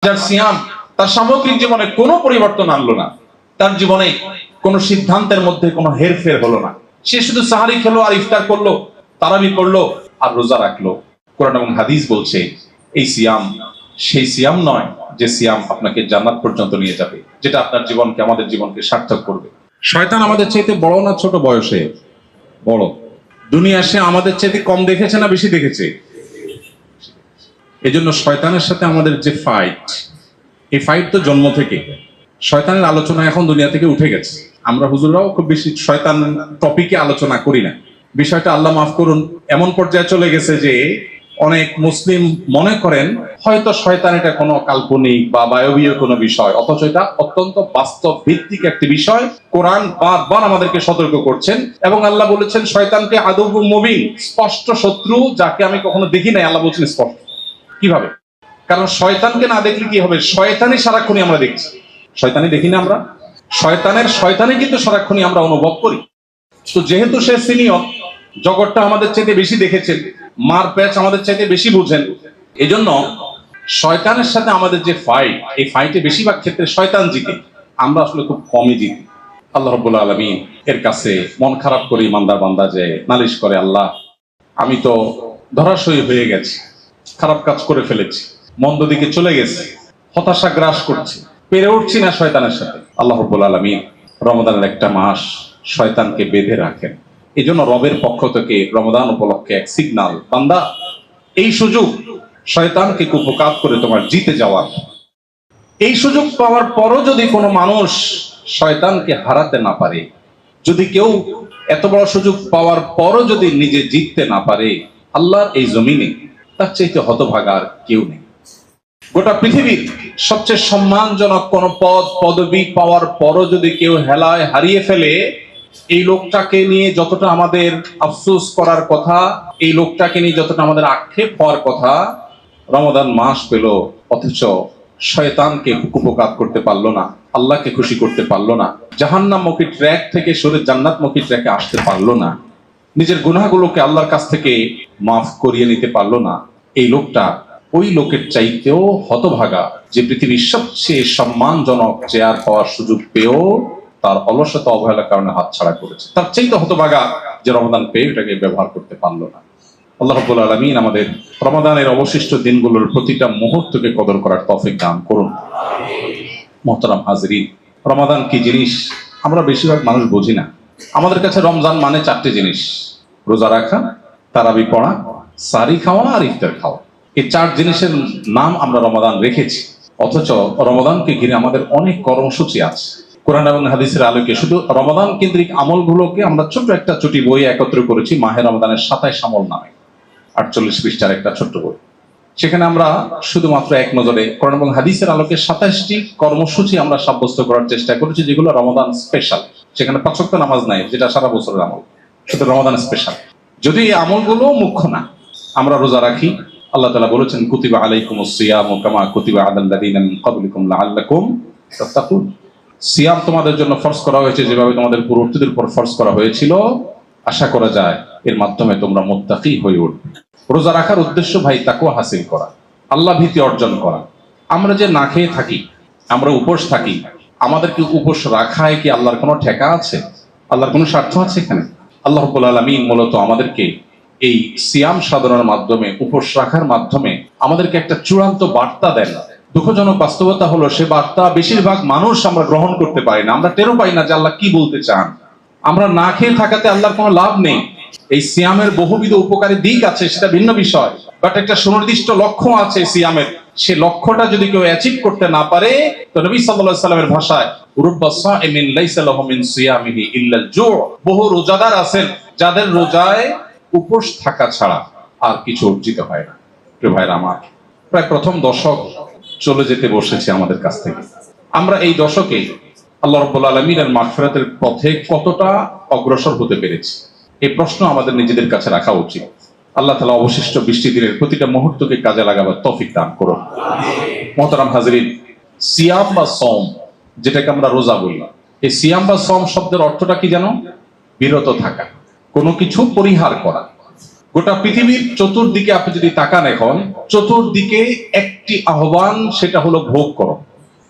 যার সিয়াম তার সামগ্রিক জীবনে কোনো পরিবর্তন আনলো না, তার জীবনে কোনো সিদ্ধান্তের মধ্যে কোনো হেরফের হলো না, সে শুধু সাহারি খেলো আর ইফতার করলো, তারাবি করলো আর রোজা রাখলো, কোরআন এবং হাদিস বলছে এই সিয়াম সেই সিয়াম নয় যে সিয়াম আপনাকে জান্নাত পর্যন্ত নিয়ে যাবে, যেটা আপনার জীবনকে, আমাদের জীবনকে সার্থক করবে। শয়তান আমাদের চাইতে বড় না ছোট বয়সে? বড়। দুনিয়া সে আমাদের চাইতে কম দেখেছে না বেশি দেখেছে? এজন্য শয়তানের সাথে আমাদের যে ফাইট, এই ফাইট তো জন্ম থেকে। শয়তানের আলোচনা এখন দুনিয়া থেকে উঠে গেছে, আমরা হুজুররাও খুব বেশি শয়তান টপিকে আলোচনা করি না। বিষয়টা আল্লাহ মাফ করুন এমন পর্যায়ে চলে গেছে যে অনেক মুসলিম মনে করেন হয়তো শয়তান এটা কোনো কাল্পনিক বা বায়বীয় কোনো বিষয়, অথচ এটা অত্যন্ত বাস্তব ভিত্তিক একটি বিষয়। কোরআন বারবার আমাদেরকে সতর্ক করছেন এবং আল্লাহ বলেছেন শয়তানকে আদুউম মুবিন, স্পষ্ট শত্রু, যাকে আমি কখনো দেখি নাই, আল্লাহ বলছেন স্পষ্ট। কিভাবে? কারণ শয়তানকে না দেখলে কি হবে? শয়তানই সারাক্ষণই আমরা দেখছি। শয়তানি দেখি না আমরা? শয়তানি কিন্তু সারাক্ষণই আমরা অনুভব করি। তো যেহেতু সে সিনিয়র, জগৎটা আমাদের চাইতে বেশি দেখেছেন, মার প্যাচ আমাদের চাইতে বেশি বুঝেন, এজন্য শয়তানের সাথে আমাদের যে ফাইট, এই ফাইটে বেশিরভাগ ক্ষেত্রে শয়তান জিতে, আমরা আসলে খুব কমই জিতি। আল্লাহ রাব্বুল আলামিন এর কাছে মন খারাপ করে ইমানদার বান্দা যে নালিশ করে, আল্লাহ আমি তো ধরাশয়ী হয়ে গেছি, খারাপ কাজ করে ফেলেছি, মন্দ দিকে চলে গেছি, হতাশা গ্রাস করছে, পেরে উঠছি না শয়তানের সাথে। আল্লাহ রাব্বুল আলামিন রমজানের একটা মাস শয়তানকে বেঁধে রাখেন। এই জন্য রবের পক্ষ থেকে রমজান উপলক্ষে এক সিগনাল, বান্দা এই সুযোগ শয়তানকে কুপকাত করে তোমার জিতে যাওয়ার। এই সুযোগ পাওয়ার পরও যদি কোনো মানুষ শয়তানকে হারাতে না পারে, যদি কেউ এত বড় সুযোগ পাওয়ার পরও যদি নিজে জিততে না পারে, আল্লাহর এই জমিনে তার চাইতে হতভাগা আর কেউ নেই। গোটা পৃথিবীর সবচেয়ে সম্মানজনক কোন পদ পদবি পাওয়ার পরও যদি কেউ হেলায় হারিয়ে ফেলে, এই লোকটাকে নিয়ে যতটা আমাদের আফসোস করার কথা, এই লোকটাকে নিয়ে যতটা আমাদের আক্ষেপ হওয়ার কথা, রমাদান মাস পেল অথচ শয়তানকে কুপকাত করতে পারলো না, আল্লাহকে খুশি করতে পারলো না, জাহান্নামমুখী ট্র্যাক থেকে সরে জান্নাতমুখী ট্র্যাকে আসতে পারলো না, নিজের গুনাহগুলোকে আল্লাহর কাছ থেকে মাফ করিয়ে নিতে পারলো না, এই লোকটা ওই লোকের চাইতেও হতভাগা যে পৃথিবীর সবচেয়ে সম্মানজনক চেয়ার পাওয়ার সুযোগ পেয়েও তার অলসতা অবহেলার কারণে হাতছাড়া করেছে, তার চাইতে হতভাগা যে রমাদান পেয়ে এটাকে ব্যবহার করতে পারলো না। আল্লাহ রাব্বুল আলামিন আমাদের রমাদানের অবশিষ্ট দিনগুলোর প্রতিটা মুহূর্তকে কদর করার তৌফিক দান করুন। মুহতারাম হাজরিন, রমাদান কি জিনিস আমরা বেশিরভাগ মানুষ বুঝি না। আমাদের কাছে রমজান মানে চারটি জিনিস: রোজা রাখা, তারাবি পড়া, সারি খাওয়া আর ইফতার খাওয়া। এই চার জিনিসের নাম আমরা রমাদান রেখেছি, অথচ রমাদানকে ঘিরে আমাদের অনেক কর্মসূচি আছে। কোরআন এবং হাদিসের আলোকে শুধু রমাদান কেন্দ্রিক আমলগুলোকে আমরা ছোট্ট একটা চুটি বই একত্র করেছি, মাহে রমাদানের 27 আমল নামে, 48 পৃষ্ঠার একটা ছোট্ট বই। সেখানে আমরা শুধুমাত্র এক নজরে কোরআন এবং হাদিসের আলোকে 27টি কর্মসূচি আমরা সাব্যস্ত করার চেষ্টা করেছি, যেগুলো রমাদান স্পেশাল। সেখানে 5 ওয়াক্ত নামাজ নাই, যেটা সারা বছরের আমল, শুধু রমাদান স্পেশাল। যদি এই আমলগুলো মুখ্য না, আমরা রোজা রাখি, আল্লাহ তাআলা বলেছেন কুতিবা আলাইকুমুস সিয়ামু কামা কুতিবা আলাল লাযিনা মিন ক্বাবলিকুম লাআল্লাকুম তাত্তাকুন। সিয়াম তোমাদের জন্য ফরজ করা হয়েছে যেভাবে তোমাদের পূর্ববর্তীদের উপর ফরজ করা হয়েছিল, আশা করা যায় এর মাধ্যমে তোমরা মুত্তাকি হয়ে উঠবে। রোজা রাখার উদ্দেশ্য ভাই তাকওয়া হাসিল করা, আল্লাহ ভীতি অর্জন করা। আমরা যে না খেয়ে থাকি, আমরা উপোস থাকি, আমাদেরকে উপোস রাখায় কি আল্লাহর কোনো ঠেকা আছে? আল্লাহর কোনো স্বার্থ আছে এখানে? আল্লাহ রাব্বুল আলামিন মূলত আমাদেরকে এই সিয়াম সাধনার মাধ্যমে, উপোস রাখার মাধ্যমে আমাদেরকে একটা চূড়ান্ত বার্তা দেন। দুঃখজনক বাস্তবতা হলো সে বার্তা বেশিরভাগ মানুষ আমরা গ্রহণ করতে পারি না, আমরা টেরও পাই না যে আল্লাহ কি বলতে চান। আমরা না খেয়ে থাকাতে আল্লাহর কোনো লাভ নেই। এই সিয়ামের বহুবিধ উপকারী দিক আছে, সেটা ভিন্ন বিষয়, বাট একটা সুনির্দিষ্ট লক্ষ্য আছে সিয়ামের। সে লক্ষ্যটা যদি কেউ অ্যাচিভ করতে না পারে, তো নবী সাল্লাল্লাহু আলাইহি সাল্লামের ভাষায় রুব্বা সাইমিন লাইসা লাহু মিন সিয়ামিহি ইল্লাল জু', বহু রোজাদার আছেন যাদের রোজায় উপোস থাকা ছাড়া আর কিছু অর্জিত হয় না। প্রিয় ভাইরা আমার, প্রায় প্রথম দশক চলে যেতে বসেছে আমাদের কাছ থেকে। আমরা এই দশকে আল্লাহ রাব্বুল আলামিনের মাগফিরাতের পথে কতটা অগ্রসর হতে পেরেছি, এই প্রশ্ন আমাদের নিজেদের কাছে রাখা উচিত। আল্লাহ তাআলা অবশিষ্ট 20টি দিনের প্রতিটা মুহূর্তকে কাজে লাগাবার তৌফিক দান করুন। মুহতারাম হাজরিন, সিয়াম বা সওম, যেটাকে আমরা রোজা বলি, এই সিয়াম বা সওম শব্দের অর্থটা কি জানো? বিরত থাকা, কোনো কিছু পরিহার করা। গোটা পৃথিবীর চতুর্দিকে আপনি যদি তাকান, এখন চতুর্দিকে একটি আহ্বান, সেটা হলো ভোগ করো,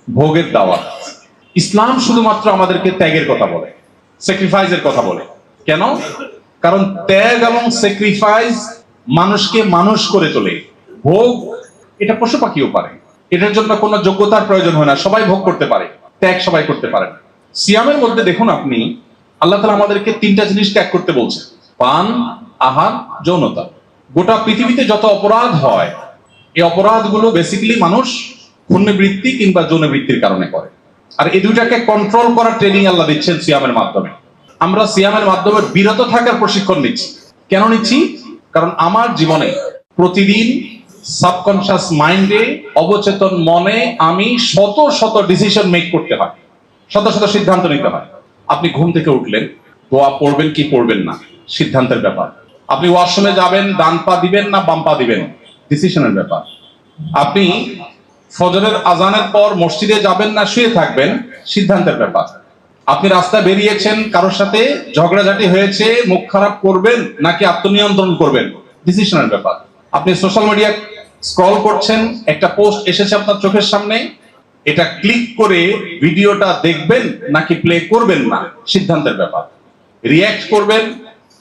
ভোগের দাওয়াত। ইসলাম শুধুমাত্র আমাদেরকে ত্যাগের কথা বলে, স্যাক্রিফাইসের কথা বলে। কেন? কারণ ত্যাগ এবং স্যাক্রিফাইস মানুষকে মানুষ করে তোলে। ভোগ এটা পশু পাখিও পারে, এটার জন্য কোনো যোগ্যতার প্রয়োজন হয় না, সবাই ভোগ করতে পারে। ত্যাগ সবাই করতে পারে না। সিয়ামের মধ্যে দেখুন আপনি, আল্লাহ তাআলা আমাদেরকে তিনটা জিনিস ত্যাগ করতে বলছে: পান, আহার, যৌনতা। গোটা পৃথিবীতে যত অপরাধ হয়, এই অপরাধগুলো বেসিক্যালি মানুষ পুণ্যবৃত্তি কিংবা যৌনবৃত্তির কারণে করে। আর এই দুইটাকে কন্ট্রোল করার ট্রেনিং আল্লাহ দিচ্ছেন সিয়ামের মাধ্যমে। আমরা সিয়ামের মাধ্যমে বিরত থাকার প্রশিক্ষণ নিচ্ছি। কেন নিচ্ছি? কারণ আমার জীবনে প্রতিদিন সাবকনশিয়াস মাইন্ডে, অবচেতন মনে আমি শত শত ডিসিশন মেক করতে হয়, শত শত সিদ্ধান্ত নিতে হয়। আপনি ঘুম থেকে উঠলেন, দোয়া পড়বেন কি পড়বেন না, সিদ্ধান্তের ব্যাপার। আপনি ওয়াশরুমে যাবেন, ডান পা দিবেন না বাম পা দিবেন, ডিসিশনের ব্যাপার। আপনি ফজরের আজানের পর মসজিদে যাবেন না শুয়ে থাকবেন, সিদ্ধান্তের ব্যাপার। আপনি রাস্তায় বেরিয়েছেন, কারোর সাথে ঝগড়াঝাটি হয়েছে, মুখ খারাপ করবেন নাকি আত্মনিয়ন্ত্রণ করবেন, ডিসিশনের ব্যাপার। আপনি সোশ্যাল মিডিয়া স্ক্রল করছেন, একটা পোস্ট এসেছে আপনার চোখের সামনে, এটা ক্লিক করে ভিডিওটা দেখবেন নাকি প্লে করবেন না, সিদ্ধান্তের ব্যাপার। রিয়্যাক্ট করবেন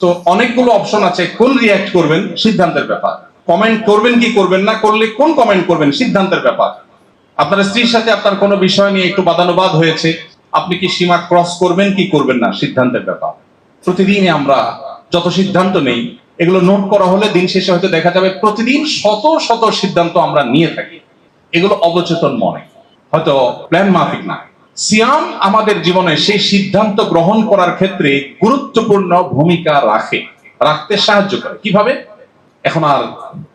তো অনেকগুলো অপশন আছে, কোন রিয়্যাক্ট করবেন, সিদ্ধান্তের ব্যাপার। কমেন্ট করবেন কি করবেন না, করলে কোন কমেন্ট করবেন, সিদ্ধান্তের ব্যাপার। আপনার স্ত্রীর সাথে আপনার কোনো বিষয় নিয়ে একটু বাদানুবাদ হয়েছে, আপনি কি সীমা ক্রস করবেন কি করবেন না, সিদ্ধান্তের ব্যাপার। প্রতিদিনই আমরা যত সিদ্ধান্ত নেই, এগুলো নোট করা হলে দিন শেষে হয়তো দেখা যাবে প্রতিদিন শত শত সিদ্ধান্ত আমরা নিয়ে থাকি। এগুলো অবচেতন মনে, হয়তো প্ল্যান মাফিক না। সিয়াম আমাদের জীবনে সেই সিদ্ধান্ত গ্রহণ করার ক্ষেত্রে গুরুত্বপূর্ণ ভূমিকা রাখতে সাহায্য করে। কিভাবে? এখন আর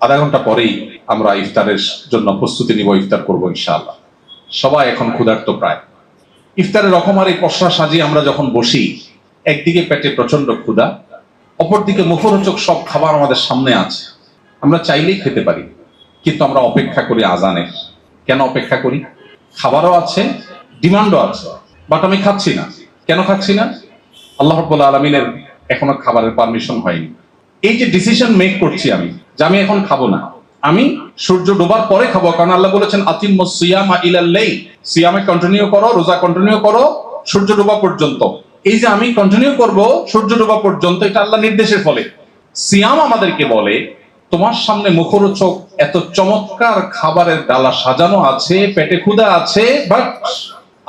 আধা ঘন্টা পরেই আমরা ইফতারের জন্য প্রস্তুতি নিব, ইফতার করবো ইনশাআল্লাহ। সবাই এখন ক্ষুধার্ত প্রায়। ইফতারের রকমারি পসরা সাজিয়ে আমরা যখন বসি, একদিকে পেটে প্রচন্ড ক্ষুধা, অপরদিকে মুখরোচক সব খাবার আমাদের সামনে আছে, আমরা চাইলেই খেতে পারি, কিন্তু আমরা অপেক্ষা করি আজানের। কেন অপেক্ষা করি? খাবারও আছে, ডিমান্ডও আছে, বাট আমি খাচ্ছি না। কেন খাচ্ছি না? আল্লাহ রাব্বুল আলামিনের এখনো খাবারের পারমিশন হয়নি। এই যে ডিসিশন মেক করছি আমি, যে আমি এখন খাবো না, আমি সূর্য ডোবার পরে খাবো, কারণ আল্লাহ বলেছেন আতিম্মুস সিয়ামা ইলাল লাইল, সিয়ামে কন্টিনিউ করো, রোজা কন্টিনিউ করো সূর্য ডোবা পর্যন্ত। এই যে আমি কন্টিনিউ করব সূর্য ডোবা পর্যন্ত, এটা আল্লাহ নির্দেশের ফলে। সিয়াম আমাদেরকে বলে তোমার সামনে মুখরোচক এত চমৎকার খাবারের ডালা সাজানো আছে, পেটে ক্ষুধা আছে, বাট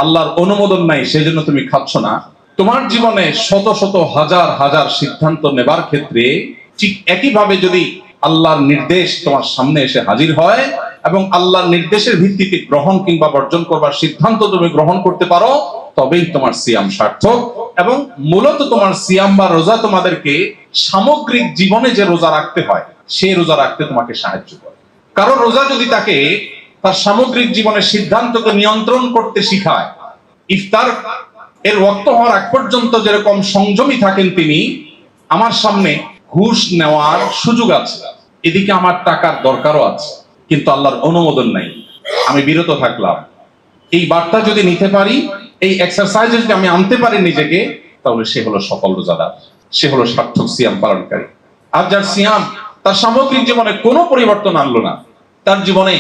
আল্লাহর অনুমোদন নাই, সেজন্য তুমি খাচ্ছ না। তোমার জীবনে শত শত হাজার হাজার সিদ্ধান্ত নেবার ক্ষেত্রে ঠিক একইভাবে যদি আল্লাহর নির্দেশ তোমার সামনে এসে হাজির হয় এবং আল্লাহর নির্দেশের ভিত্তিতে গ্রহণ কিংবা বর্জন করবার সিদ্ধান্ত তুমি গ্রহণ করতে পারো, তবেই তোমার সিয়াম সার্থক। এবং মূলত তোমার সিয়াম বা রোজা তোমাদেরকে সামগ্রিক জীবনে যে রোজা রাখতে হয়, সেই রোজা রাখতে তোমাকে সাহায্য করে। কারণ রোজা যদি তাকে তার সামগ্রিক জীবনের সিদ্ধান্তকে নিয়ন্ত্রণ করতে শিখায়, ইফতার এর ওয়াক্ত হওয়ার আগ পর্যন্ত যেরকম সংযমী থাকেন তিনি, আমার সামনে ঘুষ নেওয়ার সুযোগ আছে, এদিকে আমার টাকার দরকারও আছে, কিন্তু আল্লাহর অনুমোদন নাই, আমি বিরত থাকলাম। এই বার্তা যদি নিতে পারি, এই এক্সারসাইজে যদি আমি আনতে পারি নিজেকে, তাহলে সে হলো সফল রোজাদার, সে হলো সার্থক সিয়াম পালনকারী। আর যার সিয়াম তার সামগ্রিক জীবনে কোনো পরিবর্তন আনলো না, তার জীবনে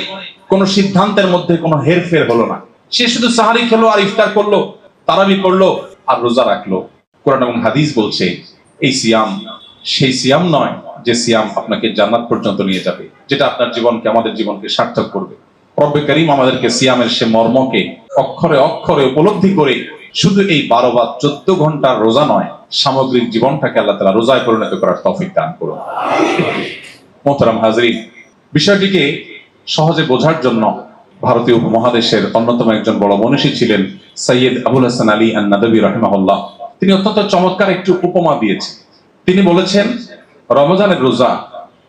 কোনো সিদ্ধান্তের মধ্যে কোনো হেরফের হলো না, সে শুধু সাহারি খেলো আর ইফতার করলো, তারাবি করলো আর রোজা রাখলো, কোরআন এবং হাদিস বলছে এই সিয়াম সেই সিয়াম নয় যে সিয়াম আপনাকে জান্নাত পর্যন্ত নিয়ে যাবে, যেটা আপনার জীবনকে, আমাদের জীবনকে সার্থক করবে। রব্বে কারীম আমাদেরকে সিয়ামের সে মর্মকে অক্ষরে অক্ষরে উপলব্ধি করে শুধু এই 12 বা 14 ঘন্টার রোজা নয়, সামগ্রিক জীবনটাকে আল্লাহ তাআলা রোজায় পরিণত করার তৌফিক দান করুন। মোহতারাম হাজরিন, বিষয়টিকে সহজে বোঝার জন্য ভারতীয় উপমহাদেশের অন্যতম একজন বড় মনীষী ছিলেন সৈয়দ আবুল হাসান আলী আন-নাদবী রাহিমাহুল্লাহ। তিনি অত্যন্ত চমৎকার একটি উপমা দিয়েছেন। তিনি বলেছেন, রমজানের রোজা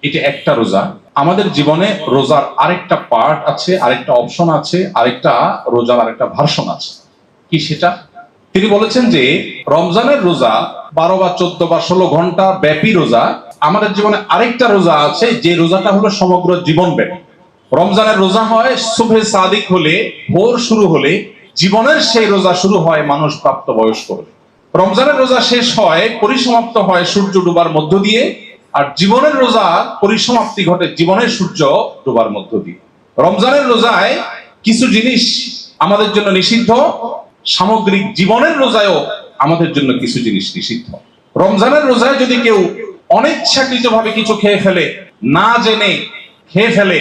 এটা একটা রোজা, আমাদের জীবনে রোজার আরেকটা পার্ট আছে, আরেকটা অপশন আছে, আরেকটা রোজার আরেকটা ভার্সন আছে। কি সেটা? তিনি বলেছেন যে রমজানের রোজা 12 বা 14 বা 16 ঘন্টা ব্যাপী রোজা, আমাদের জীবনে আরেকটা রোজা আছে যে রোজাটা হলো সমগ্র জীবন ব্যাপী। রমজানের রোজা হয় সুবহে সাদিক হলে, ভোর শুরু হলে, জীবনের সেই রোজা শুরু হয় মানুষ প্রাপ্ত বয়স্ক হলে। রমজানের রোজা শেষ হয়, পরিসমাপ্ত হয় সূর্য ডুবার মধ্য দিয়ে, আর জীবনের রোজার পরিসমাপ্তি ঘটে জীবনের সূর্য ডোবার মধ্য দিয়ে। রমজানের রোজায় কিছু জিনিস আমাদের জন্য নিষিদ্ধ, সামগ্রিক জীবনের রোজায়ও আমাদের জন্য কিছু জিনিস নিষিদ্ধ। রমজানের রোজায় যদি কেউ অনিচ্ছাকৃতভাবে কিছু খেয়ে ফেলে, না জেনে খেয়ে ফেলে,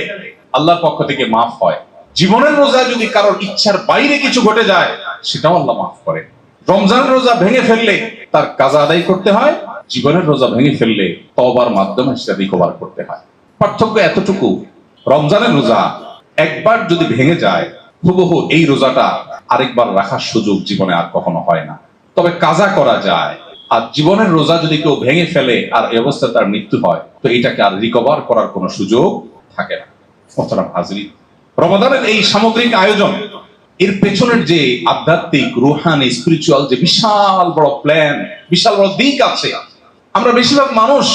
আল্লাহর পক্ষ থেকে মাফ হয়। জীবনের রোজায় যদি কারোর ইচ্ছার বাইরে কিছু ঘটে যায়, সেটাও আল্লাহ মাফ করে। রমজানের রোজা ভেঙে ফেললে তার কাজা আদায় করতে হয়, জীবনের রোজা ভেঙে ফেললে তওবার মাধ্যমে সেটা রিকভার করতে হয়। পার্থক্য এতটুকু, রমজানের রোজা একবার যদি ভেঙে যায়, হুবহু এই রোজাটা আরেকবার রাখার সুযোগ জীবনে আর কখনো হয় না। তবে কাজা করা যায়। আর জীবনের রোজা যদি কেউ ভেঙে ফেলে আর এই অবস্থায় তার মৃত্যু হয়, তো এটাকে আর রিকভার করার কোনো সুযোগ থাকে না। মোহতারাম হাজরিন, রমাদানের এই সামগ্রিক আয়োজন, এর পেছনের যে আধ্যাত্মিক, রুহানি, স্পিরিচুয়াল যে বিশাল বড় প্ল্যান, বিশাল বড় দিক আছে, আমরা বেশিরভাগ মানুষ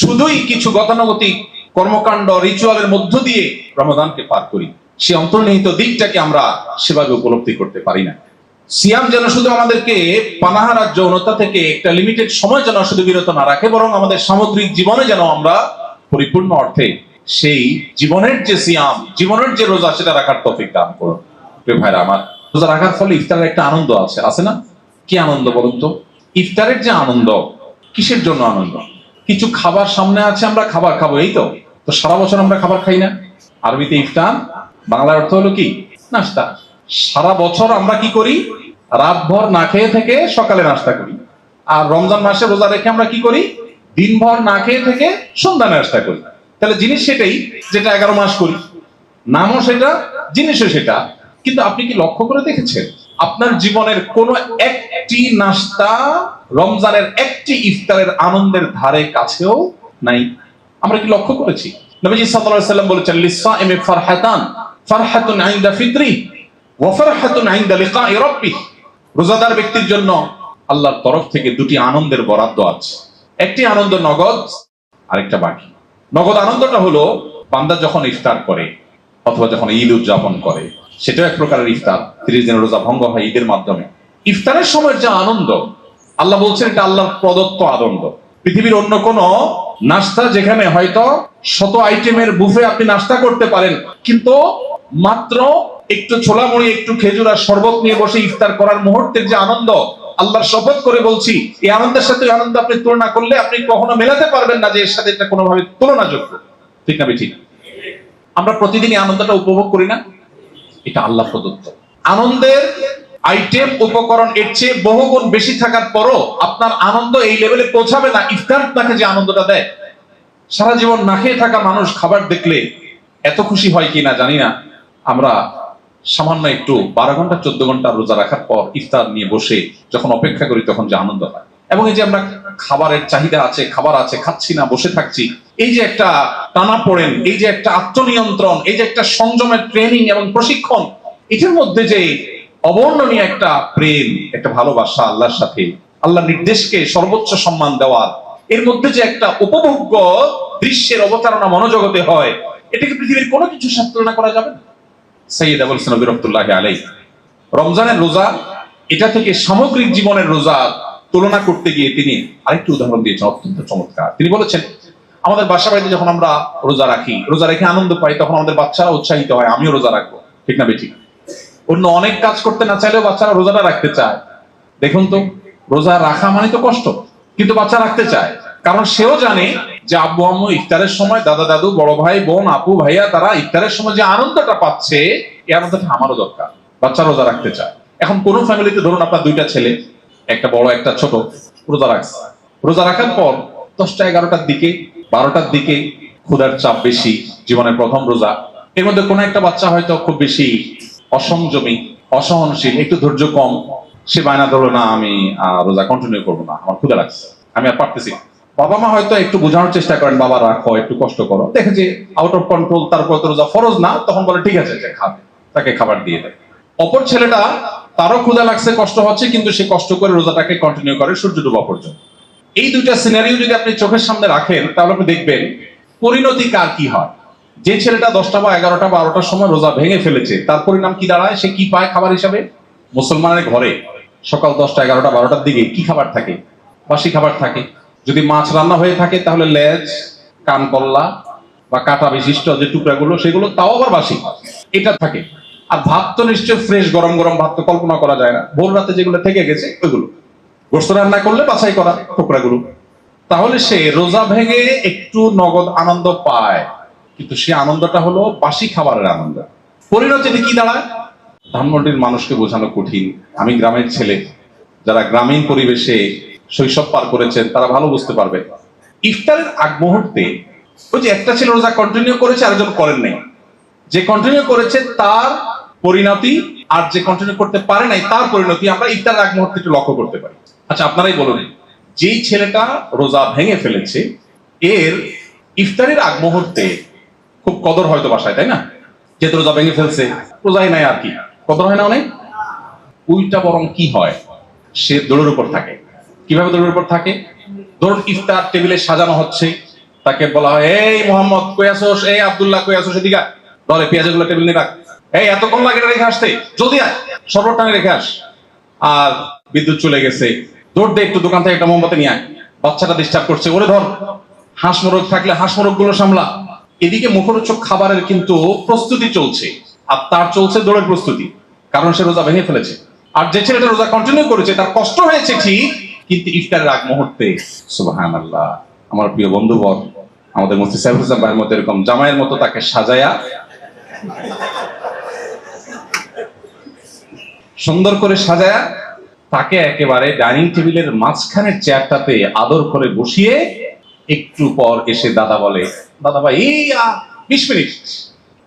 শুধুই কিছু গতানুগতিক কর্মকাণ্ড, রিচুয়ালের মধ্য দিয়ে রমাদানকে পার করি। সে অন্তর্নিহিত দিকটাকে আমরা সেভাবে উপলব্ধি করতে পারি না। সিয়াম যেন শুধু আমাদেরকে পানাহার আর যৌনতা থেকে একটা লিমিটেড সময় যেন শুধু বিরত না রাখে, বরং আমাদের সামগ্রিক জীবনে যেন আমরা পরিপূর্ণ অর্থে সেই জীবনের যে সিয়াম, জীবনের যে রোজা, সেটা রাখার তৌফিক দান করুন। প্রিয় ভাইরা আমার, রোজা রাখার ফলে ইফতারের একটা আনন্দ আছে না? কি আনন্দ বলুন তো? ইফতারের যে আনন্দ, কিসের জন্য আনন্দ? কিছু খাবার সামনে আছে, আমরা খাবার খাবো, এই তো। তো সারা বছর আমরা খাবার খাই না? আরবিতে ইফতার, বাংলার অর্থ হলো কি? নাস্তা। সারা বছর আমরা কি করি? রাতভর না খেয়ে থেকে সকালে নাস্তা করি। আর রমজান মাসে রোজা রেখে আমরা কি করি? দিনভর না খেয়ে থেকে সন্ধ্যা নাস্তা করি। তাহলে জিনিস সেটাই, যেটা 11 মাস করি। নামও সেটা, জিনিসও সেটা। কিন্তু আপনি কি লক্ষ্য করে দেখেছেন আপনার জীবনের কোন একটি নাস্তা রমজানের একটি ইফতারের আনন্দের ধারে কাছেও নাই? আমরা কি লক্ষ্য করেছি? নবীজি সাল্লাল্লাহু আলাইহি ওয়াসাল্লাম বলেছেন, লিসাইমি ফারহাতান, ফারহাতুন ইনদা ফিতরি ওয়া ফারহাতুন ইনদা লিকাই রাব্বিহ। রোজাদার ব্যক্তির জন্য আল্লাহর তরফ থেকে দুটি আনন্দের বরাদ্দ আছে। একটি আনন্দ নগদ, আরেকটা বাকি। নগদ আনন্দটা হলো বান্দা যখন ইফতার করে অথবা যখন ঈদ উদযাপন করে, সেটাও এক প্রকারের ইফতার। 30 দিনের রোজা ভঙ্গ হয় ঈদের মাধ্যমে। ইফতারের সময়ের যে আনন্দ, আল্লাহ বলছেন এটা আল্লাহর প্রদত্ত আনন্দ। পৃথিবীর অন্য কোন নাস্তা, যেখানে হয়তো 100 আইটেমের বুফে আপনি নাস্তা করতে পারেন, কিন্তু মাত্র একটু ছোলা মুড়ি, একটু খেজুর আর শরবত নিয়ে বসে ইফতার করার মুহূর্তের যে আনন্দ, আল্লাহর শপথ করে বলছি, এই আনন্দের সাথে আনন্দ আপনি তুলনা করলে আপনি কখনো মেলাতে পারবেন না যে এর সাথে এটা কোনোভাবে তুলনাযোগ্য। ঠিক না ঠিক? আমরা প্রতিদিনই আনন্দটা উপভোগ করি না? এটা আল্লাহ প্রদত্ত আনন্দের আইটেম, উপকরণ এর চেয়ে বহুগুণ বেশি থাকার পরও আপনার আনন্দ এই লেভেলে পৌঁছাবে না ইফতার আপনাকে যে আনন্দটা দেয়। সারা জীবন না খেয়ে থাকা মানুষ খাবার দেখলে এত খুশি হয় কিনা জানি না। আমরা সামান্য একটু 12 ঘন্টা 14 ঘন্টা রোজা রাখার পর ইফতার নিয়ে বসে যখন অপেক্ষা করি, তখন যে আনন্দ হয়, এবং এই যে আমরা খাবারের চাহিদা আছে, খাবার আছে, খাচ্ছি না, বসে থাকছি, এই যে একটা টানাপোড়েন, এই যে একটা আত্মনিয়ন্ত্রণ, এই যে একটা সংযমের ট্রেনিং এবং প্রশিক্ষণ, এটার মধ্যে যে অবর্ণনীয় একটা প্রেম, একটা ভালোবাসা আল্লাহর সাথে, আল্লাহ নির্দেশকে সর্বোচ্চ সম্মান দেওয়ার, এর মধ্যে যে একটা উপভোগ্য দৃশ্যের অবতারণা মনোজগতে হয়, এটাকে পৃথিবীর কোনো কিছুর সাথে তুলনা করা যাবে না। সাইয়্যিদ আবুল হাসান নবী রাহমাতুল্লাহি আলাইহি রমজানের রোজা, এটা থেকে সামগ্রিক জীবনের রোজা তুলনা করতে গিয়ে তিনি আরেকটি উদাহরণ দিয়েছেন, অত্যন্ত চমৎকার। তিনি বলেছেন, আমাদের বাসা বাড়িতে যখন আমরা রোজা রাখি, রোজা রেখে আনন্দ পাই, তখন আমাদের বাচ্চারা উৎসাহিত হয়, আমিও রোজা রাখবো। ঠিক না বেঠিক? অন্য অনেক কাজ করতে না চাইলেও বাচ্চারা রোজাটা রাখতে চায়। দেখুন তো, রোজা রাখা মানে তো কষ্ট, কিন্তু বাচ্চা রাখতে চায়, কারণ সেও জানে যে আব্বু আম্মু ইফতারের সময়, দাদা দাদু, বড় ভাই বোন, আপু ভাইয়া, তারা ইফতারের সময় যে আনন্দটা পাচ্ছে, এই আনন্দটা আমারও দরকার। বাচ্চা রোজা রাখতে চায়। এখন কোন ফ্যামিলিতে ধরুন আপনার 2টা ছেলে, একটা বড় একটা ছোট, রোজা রাখছে। রোজা রাখার পর 10টা 11টার দিকে, 12টার দিকে ক্ষুধার চাপ বেশি, জীবনের প্রথম রোজা। এর মধ্যে কোনো একটা বাচ্চা হয়তো খুব বেশি অসংযমী, অসহনশীল, একটু ধৈর্য কম, সে বায়না ধরলো, না আমি রোজা কন্টিনিউ করবো না, আমার ক্ষুধা লাগছে, আমি আর পারতেছি না। বাবা মা হয়তো একটু বোঝানোর চেষ্টা করেন, বাবা রাখো, একটু কষ্ট করো, দেখে যে আউট অফ কন্ট্রোল, তারপর তো রোজা ফরজ না, তখন বলে ঠিক আছে, যে খাবে, তাকে খাবার দিয়ে দেয়। অপর ছেলেটা, তারও ক্ষুধা লাগছে, কষ্ট হচ্ছে, কিন্তু সে কষ্ট করে রোজাটাকে কন্টিনিউ করে সূর্য ডোবা পর্যন্ত। এই দুইটা সিনারিও যদি আপনি চোখের সামনে রাখেন, তাহলে আপনি দেখবেন পরিণতি কার কি হয়। যে ছেলেটা 10টা বা 11টা বা 12টার সময় রোজা ভেঙে ফেলেছে, তার পরিণাম কি দাঁড়ায়? সে কি পায় খাবার হিসাবে? মুসলমানের ঘরে সকাল 10টা 11টা 12টার দিকে কি খাবার থাকে? বাসি খাবার থাকে। যদি মাছ রান্না হয়ে থাকে তাহলে লেজ, কান কল্লা বা কাটা বিশিষ্ট যে টুকরাগুলো সেগুলো তাও আবার বাসি, এটা থাকে। আর ভাত তো নিশ্চয় ফ্রেশ, গরম গরম ভাত তো কল্পনা করা যায় না, ভোর রাতে যেগুলো থেকে গেছে ওইগুলো। গোস্ত রান্না করলে বাছাই করা টুকরাগুলো। তাহলে সে রোজা ভেঙে একটু নগদ আনন্দ পায়, কিন্তু সে আনন্দটা হলো বাসি খাবারের আনন্দ। পরিণতিতে কি দাঁড়ায়? ধানমন্ডির মানুষকে বোঝানো কঠিন। আমি গ্রামের ছেলে, যারা গ্রামীণ পরিবেশে শৈশব পার করেছেন তারা ভালো বুঝতে পারবে। ইফতারের আগ মুহূর্তে ওই যে একটা ছেলে রোজা কন্টিনিউ করেছে, আরেকজন করেন নাই। যে কন্টিনিউ করেছে তার পরিণতি, আর যে কন্টিনিউ করতে পারে নাই তার পরিণতি আমরা ইফতারের আগ মুহূর্তে একটু লক্ষ্য করতে পারি। আচ্ছা, আপনারাই বলুন, যেই ছেলেটা রোজা ভেঙে ফেলেছে এর ইফতারের আগ মুহূর্তে খুব কদর হয়তো বাসায়, তাই না? যেহেতু রোজা ভেঙে ফেলছে, রোজাই নাই আর কি, কদর হয় না অনেক। উল্টা বরং কি হয়, সে দৌড়ের উপর থাকে। কিভাবে দৌড়ের উপর থাকে? ধরুন ইফতার টেবিলে সাজানো হচ্ছে, তাকে বলা হয়, এই মোহাম্মদ কই আসোস, এই আব্দুল্লাহ কই আসোস, এদিকে ধরে পেঁয়াজগুলো টেবিল নিয়ে রাখ, এই এতক্ষণ লাগে রেখে আসতে, জলদি আয়, শরবত টানে রেখে আস। আর বিদ্যুৎ চলে গেছে, দৌড় দে একটু দোকান থেকে একটা মোমবাতি নিয়ে আয়, বাচ্চাটা ডিস্টার্ব করছে, ওরে ধর, হাঁস মোরগ থাকলে হাঁস মোরগ গুলো সামলা। এদিকে মুখরোচক খাবারের কিন্তু প্রস্তুতি চলছে, আর তার চলছে দৌড়ের প্রস্তুতি, কারণ সে রোজা ভেঙে ফেলেছে। আর যে ছেলেটা রোজা কন্টিনিউ করেছে তার কষ্ট হয়েছে ঠিক, কিন্তু ইফতারের আগ মুহূর্তে সুবহানাল্লাহ, আমার প্রিয় বন্ধুবর আমাদের মুফতি সাইফুল ইসলাম ভাইয়ের মতো এরকম জামাইয়ের মতো তাকে সাজায়া সুন্দর করে সাজায়া তাকে একেবারে ডাইনিং টেবিলের মাঝখানের চেয়ারটাতে আদর করে বসিয়ে একটু পর এসে দাদা বলে, দাদা ভাই এই 20 মিনিট,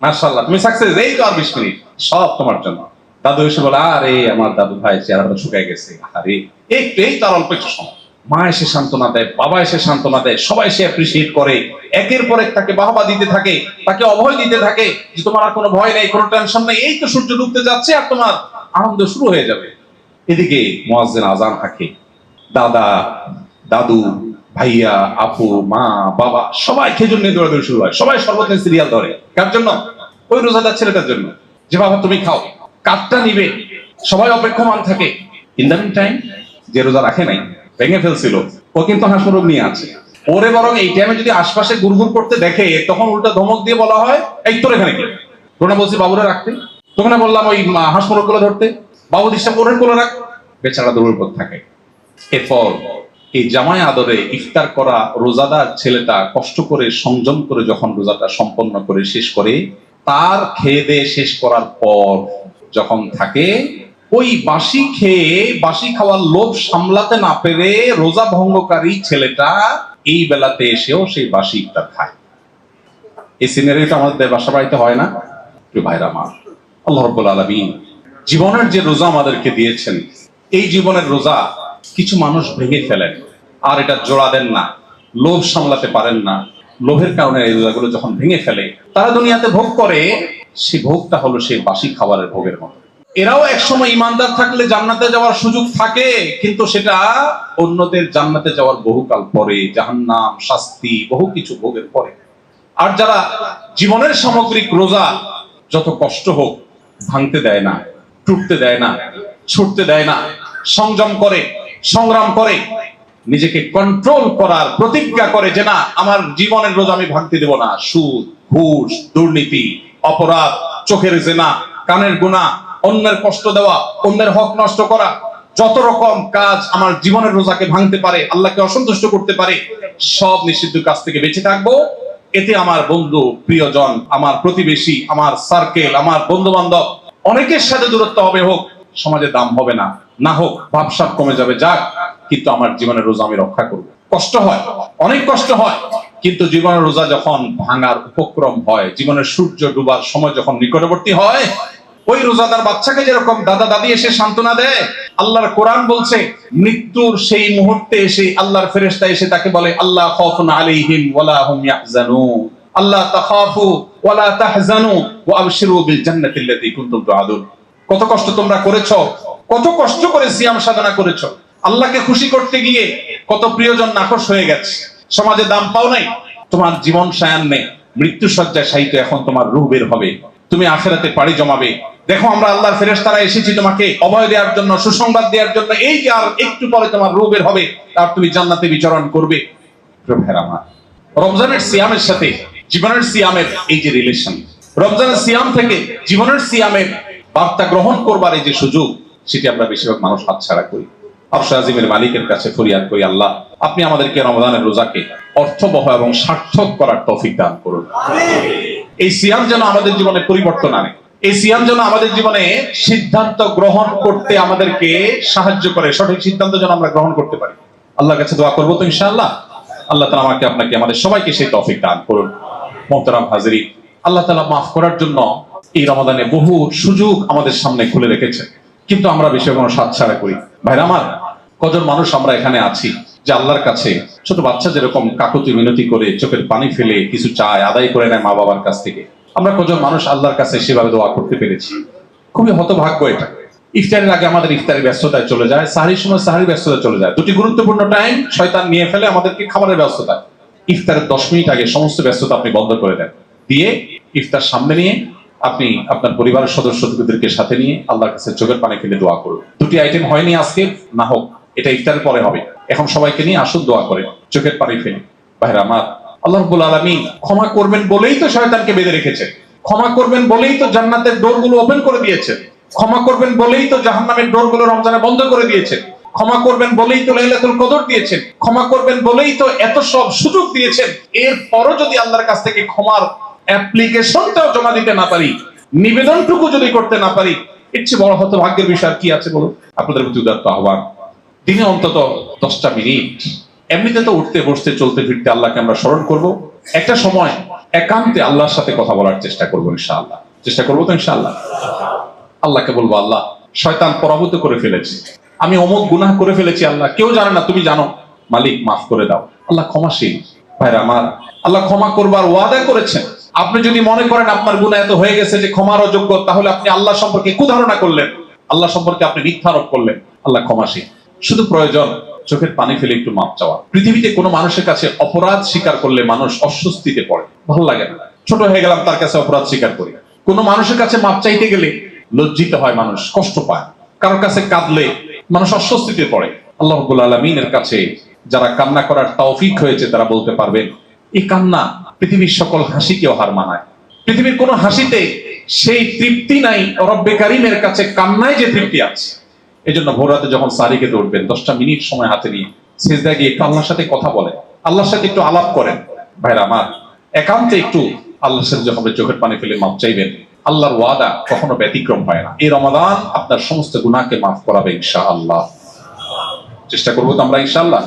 মাশাআল্লাহ তুমি সাকসেস, এই তো আর 20 মিনিট সব তোমার জন্য। দাদু এসে বলে, আরে আমার দাদু ভাই চেহারাটা শুকায় গেছে, আরে একটু, এই তার অল্প একটু সময়। মা এসে সান্ত্বনা দেয়, বাবা এসে সান্ত্বনা দেয়, সবাই সে অ্যাপ্রিসিয়েট করে, একের পর এক তাকে বাহবা দিতে থাকে, তাকে অভয় দিতে থাকে যে তোমার আর কোনো ভয় নেই, কোনো টেনশন নেই, এই তো সূর্য ডুবতে যাচ্ছে আর তোমার আনন্দ শুরু হয়ে যাবে। এদিকে মুয়াজ্জিন আযান হাঁকে, দাদা, দাদু, ভাইয়া, আপু, মা, বাবা সবাই খেজুর নিয়ে দৌড়াদৌড়ি শুরু হয়, সবাই শরবত নিয়ে সিরিয়াল ধরে। কার জন্য? ওই রোজাদার ছেলেটার জন্য, যে বাবা তুমি খাও, কাঠটা নিবে, সবাই অপেক্ষমান থাকে। ইন দ্য মিন টাইম যে রোজা রাখে নাই, ভেঙে ফেলছিল, ও কিন্তু হাঁস মুরগ নিয়ে আছে। ওরে বরং এই টাইমে যদি আশপাশে গুড়গুড় করতে দেখে তখন উল্টা ধমক দিয়ে বলা হয়, এই তোর এখানে কি? তোরা বলছি বাবুরে রাখতে, তোকে না বললাম ওই হাঁস মুরগ গুলো ধরতে, বাবু ডিস্টার্ব ওরে কোলে রাখ। বেচারা দৌড়ের উপর থাকে। এরপর এই জামাই আদরে ইফতার করা রোজাদার ছেলেটা কষ্ট করে সংযম করে যখন রোজাটা সম্পন্ন করে শেষ করে, তার খেয়ে দিয়ে শেষ করার পর যখন থাকে, ওই বাসি খেয়ে বাসি খাওয়ার লোভ সামলাতে না পেরে রোজা ভঙ্গকারী ছেলেটা এই বেলাতে এসেও সেই বাসি ইফতার খায়। এই সিনারিটা আমাদের বাসা বাড়িতে হয় না? প্রিয় ভাইরা আমার, আল্লাহ রাব্বুল আলামিন জীবনের যে রোজা আমাদেরকে দিয়েছেন, এই জীবনের রোজা কিছু মানুষ ভেঙে ফেলেন আর এটা জোড়া দেন না, লোভ সামলাতে পারেন না। লোভের কারণে এই রোজাগুলো যখন ভেঙে ফেলে, তারা দুনিয়াতে ভোগ করে, সেই ভোগটা হলো সেই বাসি খাবারের ভোগের মতো। এরাও একসময় ইমানদার থাকলে জান্নাতে যাওয়ার সুযোগ থাকে, কিন্তু সেটা অন্যদের জান্নাতে যাওয়ার বহুকাল পরে, জাহান্নাম, শাস্তি, বহু কিছু ভোগের পরে। আর যারা জীবনের সামগ্রিক রোজা যত কষ্ট হোক ভাঙতে দেয় না, টুটতে দেয় না, ছুটতে দেয় না, সংযম করে, সংগ্রাম করে, নিজেকে কন্ট্রোল করার প্রতিজ্ঞা করে যে না, আমার জীবনের রোজা আমি ভাঙতে দেব না। সুদ, ঘুষ, দুর্নীতি, অপরাধ, চোখের জেনা, কানের গুনাহ, অন্যের কষ্ট দেওয়া, অন্যের হক নষ্ট করা, যত রকম কাজ আমার জীবনের রোজাকে ভাঙতে পারে, আল্লাহকে অসন্তুষ্ট করতে পারে, সব নিষিদ্ধ কাজ থেকে বেঁচে থাকবো। এতে আমার বন্ধু, প্রিয়জন, আমার প্রতিবেশী, আমার সার্কেল, আমার বন্ধু বান্ধব অনেকের সাথে দূরত্ব হবে, হোক সমাজে দাম হবে না, না হোক ভাবসাব কমে যাবে, যাক, কিন্তু আমার জীবনের রোজা আমি রক্ষা করব। কষ্ট হয়, অনেক কষ্ট হয়, কিন্তু জীবনের রোজা যখন ভাঙার উপক্রম হয়, জীবনের সূর্য ডুবার সময় যখন নিকটবর্তী হয়, ওই রোজাদার বাচ্চাকে যেরকম দাদা দাদি এসে সান্ত্বনা দেয়, আল্লাহর কোরআন বলছে মৃত্যুর সেই মুহূর্তে এসে আল্লাহর ফেরেশতা এসে তাকে বলে, আল্লাহ খাউফুন আলাইহিম ওয়ালা হুম ইয়াহজানুন, আল্লাহ তাখাফু ওয়ালা তাহজানু ওয়া আবশিরু বিল জান্নাতিল্লাতী কুনতুম তুআদুন। কত কষ্ট তোমরা করেছো, কত কষ্ট করে সিয়াম সাধনা করেছো, আল্লাহকে খুশি করতে গিয়ে কত প্রিয়জন নাখোশ হয়ে গেছে, সমাজে দাম পাও নাই, তোমার জীবন সায়ান্নে মৃত্যু শয্যায় শায়িত, এখন তোমার রূহ বের হবে, তুমি আখিরাতে পাড়ি জমাবে। দেখো আমরা আল্লাহর ফেরেশতারা এসেছি তোমাকে অভয় দেওয়ার জন্য, সুসংবাদ দেওয়ার জন্য, এই যে আর একটু পরে তোমার রূহ বের হবে, আর তুমি জান্নাতে বিচরণ করবে। প্রিয় ভাইরা আমার, রমজানের সিয়ামের সাথে জীবনের সিয়ামের এই যে রিলেশন, রমজানের সিয়াম থেকে জীবনের সিয়ামের বার্তা গ্রহণ করবার এই যে সুযোগ, সেটি আমরা বেশিরভাগ মানুষ হাতছাড়া করি। আরশে আজিমের মালিকের কাছে ফরিয়াদ করি, আল্লাহ আপনি আমাদেরকে রমজানের রোজাকে অর্থবহ এবং সার্থক করার তৌফিক দান করুন। এই সিয়াম যেন আমাদের জীবনে পরিবর্তন আনে, এই সিয়াম যেন আমাদের জীবনে সিদ্ধান্ত গ্রহণ করতে আমাদেরকে সাহায্য করে, সঠিক সিদ্ধান্ত যেন আমরা গ্রহণ করতে পারি। আল্লাহর কাছে দোয়া করবো তো ইনশাআল্লাহ। আল্লাহ তাআলা আমাকে আপনাকে আমাদের সবাইকে সেই তৌফিক দান করুন। মোহতারাম হাজিরিন, আল্লাহ তাআলা মাফ করার জন্য এই রমাদানে বহু সুযোগ আমাদের সামনে খুলে রেখেছেন, কিন্তু আমরা বেশিরভাগ মানুষ হাতছাড়া করি। ভাইরা আমার, কজন মানুষ আমরা এখানে আছি যে আল্লাহর কাছে ছোট বাচ্চা যেরকম কাকুতি মিনতি করে চোখের পানি ফেলে কিছু চায়, আদায় করে নেয় মা বাবার কাছ থেকে, আমরা কজন মানুষ আল্লাহর কাছে সেভাবে দোয়া করতে পেরেছি? খুবই হতভাগ্য এটা। ইফতারের আগে আমাদের ইফতারের ব্যস্ততায় চলে যায়, সাহরির সময় সাহরির ব্যস্ততায় চলে যায়। দুটি গুরুত্বপূর্ণ টাইম শয়তান নিয়ে ফেলে আমাদেরকে খাবারের ব্যস্ততা। ইফতারের 10 মিনিট আগে সমস্ত ব্যস্ততা আপনি বন্ধ করে দেন, দিয়ে ইফতার সামনে নিয়ে আপনি আপনার পরিবারের সদস্যদেরকে সাথে নিয়ে আল্লাহর কাছে চোখের পানি ফেলে দোয়া করুন। দুটি আইটেম হয়নি আজকে, না হোক, এটা ইফতারের পরে হবে। এখন সবাইকে নিয়ে আসুন দোয়া করে চোখের পানি ফেলে। ভাইরা আমার, আল্লাহ রাব্বুল আলামিন ক্ষমা করবেন বলেই তো শয়তানকে বেঁধে রেখেছেন, ক্ষমা করবেন বলেই তো জান্নাতের ডোরগুলো ওপেন করে দিয়েছেন, ক্ষমা করবেন বলেই তো জাহান্নামের ডোরগুলো রমজানে বন্ধ করে দিয়েছেন, ক্ষমা করবেন বলেই তো লাইলাতুল কদর দিয়েছেন, ক্ষমা করবেন বলেই তো এত সব সুযোগ দিয়েছেন। এরপরও যদি আল্লাহর কাছ থেকে ক্ষমার অ্যাপ্লিকেশনটাও জমা দিতে না পারি, নিবেদনটুকু যদি করতে না পারি, এর চেয়ে বড় হতভাগ্যের বিষয় কি আছে বলুন? আপনাদের প্রতি উদাত্ত আহ্বান, দিনে অন্তত 10টা মিনিট এমনিতে তো উঠতে বসতে চলতে ফিরতে আল্লাহকে আমরা স্মরণ করব, একটা সময় একান্তে আল্লাহর সাথে কথা বলার চেষ্টা করবো ইনশাআল্লাহ। চেষ্টা করবো তো ইনশাআল্লাহ। আল্লাহকে বলবো, আল্লাহ শয়তান পরাভূত করে ফেলেছে, আমি অমুক গুনাহ করে ফেলেছি, আল্লাহ কেউ জানে না, তুমি জানো, মালিক মাফ করে দাও। আল্লাহ ক্ষমাশীল। ভাইরা আমার, আল্লাহ ক্ষমা করবার ওয়াদা করেছেন। আপনি যদি মনে করেন আপনার গুনাহ এত হয়ে গেছে যে ক্ষমার অযোগ্য, তাহলে আপনি আল্লাহ সম্পর্কে কুধারণা করলেন, আল্লাহ সম্পর্কে আপনি মিথ্যা আরোপ করলেন। আল্লাহ ক্ষমাশীল। শুধু প্রয়োজন চোখের পানি ফেলে একটু মাপ চাওয়া। পৃথিবীতে কোনো মানুষের কাছে অপরাধ স্বীকার করলে মানুষ অস্বস্তিতে পড়ে, ভালো লাগে না, ছোট হয়ে গেলাম তার কাছে অপরাধ স্বীকার করি। কোনো মানুষের কাছে মাপ চাইতে গেলে লজ্জিত হয়, মানুষ কষ্ট পায়, কারোর কাছে কাঁদলে মানুষ অস্বস্তিতে পড়ে। আল্লাহ রাব্বুল আলামিনের কাছে যারা কান্না করার তৌফিক হয়েছে তারা বলতে পারবেন, এই কান্না পৃথিবীর সকল হাসিকেও হার মানায়। পৃথিবীর কোনো হাসিতে সেই তৃপ্তি নাই রব্বে কারিমের কাছে কান্নায় যে তৃপ্তি আছে। এই জন্য ভোর রাতে যখন সারিকে দৌড়বেন, 10টা মিনিট সময় হাতে নিয়ে সিজদায় গিয়ে একটু আল্লাহর সাথে কথা বলেন, আল্লাহর সাথে একটু আলাপ করেন। ভাইরা আমার, একান্তে একটু আল্লাহর সাথে যখন চোখের পানি ফেলে মাপ চাইবেন, আল্লাহর ওয়াদা কখনো ব্যতিক্রম হয় না। এই রমাদান আপনার সমস্ত গুনাহকে মাফ করাবে ইনশাআল্লাহ। চেষ্টা করবো তো আমরা ইনশাআল্লাহ।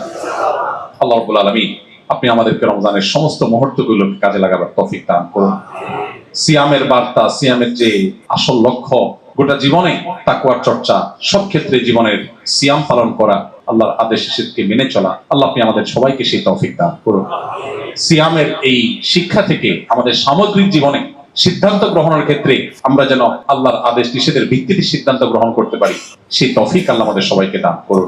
আল্লাহ রাব্বুল আলামিন আপনি আমাদেরকে রমজানের সমস্ত মুহূর্তগুলোকে কাজে লাগাবার তৌফিক দান করুন। সিয়ামের বার্তা, সিয়ামের যে আসল লক্ষ্য, গোটা জীবনে তাকওয়ার চর্চা, সব ক্ষেত্রে জীবনের সিয়াম পালন করা, আল্লাহর আদেশ নিষেধকে মেনে চলা, আল্লাহ আপনি আমাদের সবাইকে সেই তৌফিক দান করুন। সিয়ামের এই শিক্ষা থেকে আমাদের সামগ্রিক জীবনে সিদ্ধান্ত গ্রহণের ক্ষেত্রে আমরা যেন আল্লাহর আদেশ নিষেধের ভিত্তিতে সিদ্ধান্ত গ্রহণ করতে পারি, সেই তৌফিক আল্লাহ আমাদের সবাইকে দান করুন।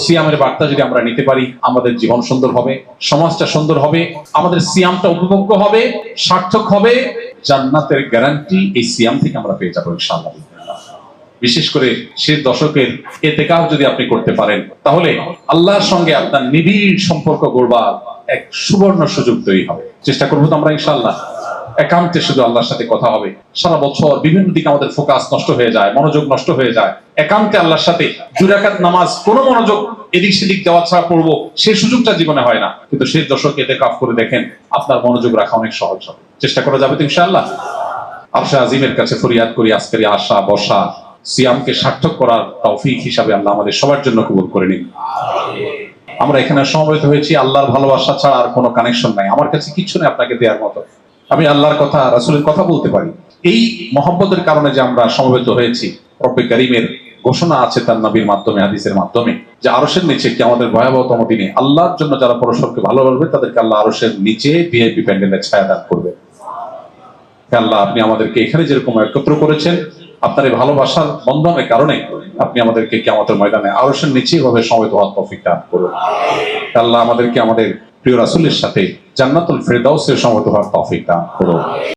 সিয়ামের বার্তা যদি আমরা নিতে পারি, আমাদের জীবন সুন্দর হবে, সমাজটা সুন্দর হবে, আমাদের সিয়ামটা উপভোগ্য হবে, সার্থক হবে। জান্নাতের গ্যারান্টি এই সিয়াম থেকে আমরা পেয়ে যাবো ইনশাআল্লাহ। বিশেষ করে শেষ দশকের ইতিকাফ যদি আপনি করতে পারেন, তাহলে আল্লাহর সঙ্গে আপনার নিবিড় সম্পর্ক গড়বার এক সুবর্ণ সুযোগ তৈরি হবে। চেষ্টা করবো তো আমরা ইনশাআল্লাহ। একান্তে শুধু আল্লাহর সাথে কথা হবে। সারা বছর বিভিন্ন দিকে আমাদের ফোকাস নষ্ট হয়ে যায়, মনোযোগ নষ্ট হয়ে যায়। একান্তে আল্লাহর সাথে 2 রাকাত নামাজ কোনো মনোযোগ এদিক সেদিক দেওয়া ছাড়া পড়বো, সেই সুযোগটা জীবনে হয় না। কিন্তু শেষ দশকে ইতিকাফ করে দেখেন, আপনার মনোযোগ রাখা অনেক সহজ হবে। চেষ্টা করা যাবে তো ইনশাআল্লাহ। আরশে আজিমের কাছে ফরিয়াদ করি, আজকের আশা বসা সিয়ামকে সার্থক করার তৌফিক হিসাবে আল্লাহ আমাদের সবার জন্য কবুল করে নিন। আমরা এখানে সমবেত হয়েছি আল্লাহর ভালোবাসা ছাড়া আর কোনো কানেকশন নাই। আমার কাছে কিছু নেই আপনাকে দেওয়ার মতো। আমি আল্লাহর কথা, রাসূলের কথা বলতে পারি। এই মহব্বতের কারণে যে আমরা সমবেত হয়েছি, রব্বে কারীমের ঘোষণা আছে তার নবীর মাধ্যমে, হাদিসের মাধ্যমে, যে আরশের নিচে কি আমাদের ভয়াবহতম দিনে আল্লাহর জন্য যারা পরস্পরকে ভালোবাসবে তাদেরকে আল্লাহ আরশের নিচে ভিআইপি প্যান্ডেলের ছায়া দান করবে। আল্লাহ আপনি আমাদেরকে এখানে যেরকম একত্র করেছেন, আপনার এই ভালোবাসার বন্ধনের কারণে আপনি আমাদেরকে কিয়ামতের ময়দানে আরশের নিচে এভাবে সমবেত হওয়ার তৌফিক দান করুন। আল্লাহ আমাদেরকে আমাদের প্রিয় রাসূলের সাথে জান্নাতুল ফেরদাউসে সমবেত হওয়ার তৌফিক দান করুন।